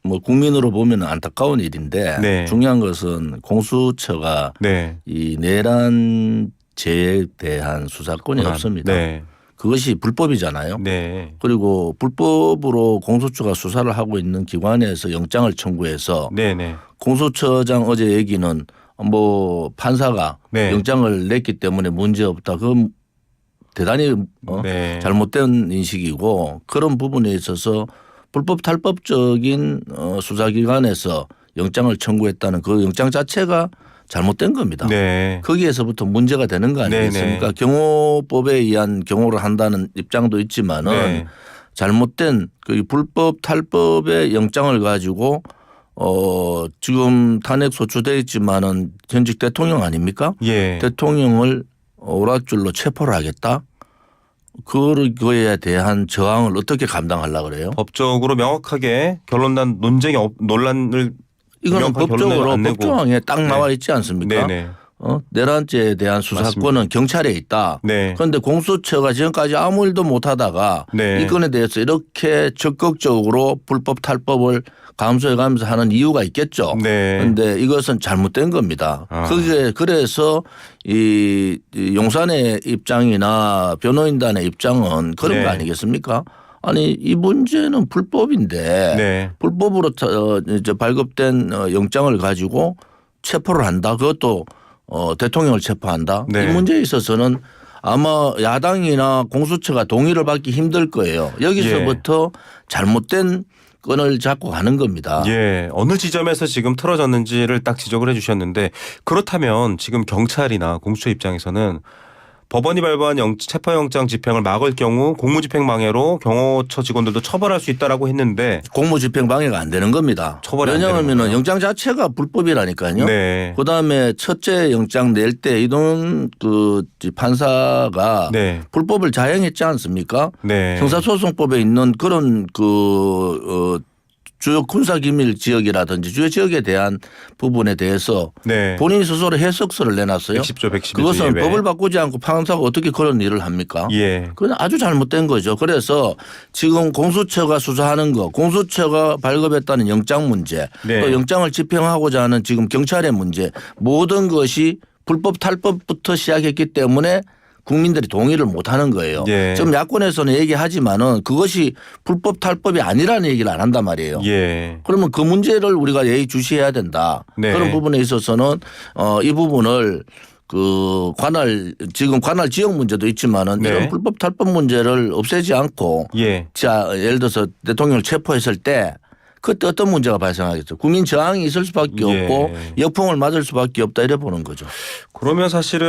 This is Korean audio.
뭐 국민으로 보면 안타까운 일인데 네. 중요한 것은 공수처가 네. 이 내란죄에 대한 수사권이 없습니다. 네. 그것이 불법이잖아요. 네. 그리고 불법으로 공수처가 수사를 하고 있는 기관에서 영장을 청구해서 네. 공수처장 어제 얘기는 뭐 판사가 네. 영장을 냈기 때문에 문제 없다. 그건 대단히 네. 잘못된 인식이고 그런 부분에 있어서 불법 탈법적인 수사기관에서 영장을 청구했다는 그 영장 자체가 잘못된 겁니다. 네. 거기에서부터 문제가 되는 거 아니겠습니까? 네네. 경호법에 의한 경호를 한다는 입장도 있지만은 네. 잘못된 그 불법 탈법의 영장을 가지고 지금 탄핵 소추돼 있지만은 현직 대통령 아닙니까? 예. 대통령을 오랏줄로 체포를 하겠다. 그거에 대한 저항을 어떻게 감당하려고 그래요? 법적으로 명확하게 결론난 논란을 이거는 명확한 결론을 법적으로 안 내고. 법조항에 딱 나와 있지 않습니까? 네네. 내란죄에 대한 수사권은 경찰에 있다. 네. 그런데 공수처가 지금까지 아무 일도 못하다가 네. 이 건에 대해서 이렇게 적극적으로 불법 탈법을 감수해가면서 하는 이유가 있겠죠. 네. 그런데 이것은 잘못된 겁니다. 아. 그게 그래서 이 용산의 입장이나 변호인단의 입장은 그런 네. 거 아니겠습니까? 아니 이 문제는 불법인데 네. 불법으로 이제 발급된 영장을 가지고 체포를 한다. 그것도 대통령을 체포한다. 네. 이 문제에 있어서는 아마 야당이나 공수처가 동의를 받기 힘들 거예요. 여기서부터 잘못된 건을 잡고 가는 겁니다. 예. 어느 지점에서 지금 틀어졌는지를 딱 지적을 해 주셨는데 그렇다면 지금 경찰이나 공수처 입장에서는 법원이 발부한 체포영장 집행을 막을 경우 공무집행방해로 경호처 직원들도 처벌할 수 있다라고 했는데 공무집행 방해가 안 되는 겁니다. 처벌이 안 되는 왜냐하면 거예요? 영장 자체가 불법이라니까요. 네. 그다음에 첫째 영장 낼 때 이동 그 판사가 네. 불법을 자행했지 않습니까? 네. 형사소송법에 있는 그런 주요 군사기밀 지역이라든지 주요 지역에 대한 부분에 대해서 네. 본인이 스스로 해석서를 내놨어요. 110조 111조 그것은 예외. 법을 바꾸지 않고 판사가 어떻게 그런 일을 합니까? 예. 그건 아주 잘못된 거죠. 그래서 지금 공수처가 수사하는 거, 공수처가 발급했다는 영장 문제, 네. 또 영장을 집행하고자 하는 지금 경찰의 문제, 모든 것이 불법 탈법부터 시작했기 때문에 국민들이 동의를 못하는 거예요. 예. 지금 야권에서는 얘기하지만은 그것이 불법 탈법이 아니라는 얘기를 안 한단 말이에요. 예. 그러면 그 문제를 우리가 예의주시해야 된다. 네. 그런 부분에 있어서는 이 부분을 지금 관할 지역 문제도 있지만은 네. 이런 불법 탈법 문제를 없애지 않고 예. 자 예를 들어서 대통령을 체포했을 때 그때 어떤 문제가 발생하겠죠. 국민 저항이 있을 수밖에 예. 없고 역풍을 맞을 수밖에 없다 이래 보는 거죠. 그러면 사실은